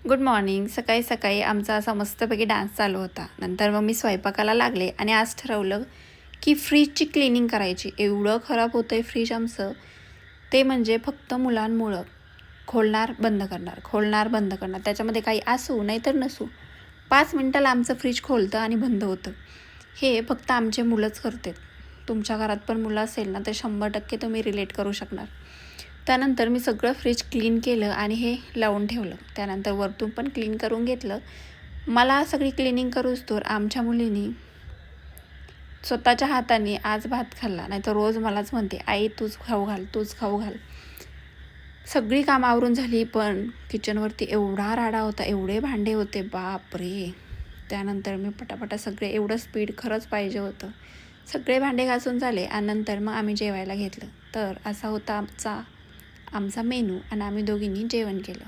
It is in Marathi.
Good morning. सकाळी सकाळी आमचा असा मस्तपैकी डान्स चालू होता. नंतर मग मी स्वयंपाकाला लागले आणि आज ठरवलं की फ्रीजची क्लिनिंग करायची. एवढं खराब होतं आहे फ्रीज आमचं, ते म्हणजे फक्त मुलांमुळं. खोलणार बंद करणार, खोलणार बंद करणार, त्याच्यामध्ये काही असू नाहीतर नसू 5 मिनटाला आमचं फ्रीज खोलतं आणि बंद होतं. हे फक्त आमचे मुलंच करतात. तुमच्या घरात पण मुलं असेल ना तर 100% तुम्ही रिलेट करू शकणार. त्यानंतर मी सगळं फ्रीज क्लीन केलं आणि हे लावून ठेवलं. त्यानंतर वरतून पण क्लीन करून घेतलं. मला सगळी क्लिनिंग करूस्तोवर आमच्या मुलीनी स्वतःच्या हाताने आज भात खाल्ला, नाही तर रोज मलाच म्हणते, आई तूच खाऊ घाल, तूच खाऊ घाल. सगळी कामं आवरून झाली, पण किचनवरती एवढा राडा होता, एवढे भांडे होते, बापरे. त्यानंतर मी पटापटा सगळे, एवढं स्पीड खरंच पाहिजे होतं, सगळे भांडे घासून झाले आणि नंतर मग आम्ही जेवायला घेतलं. तर असा होता आमचा मेनू आणि आम्ही दोघींनी जेवण केलं.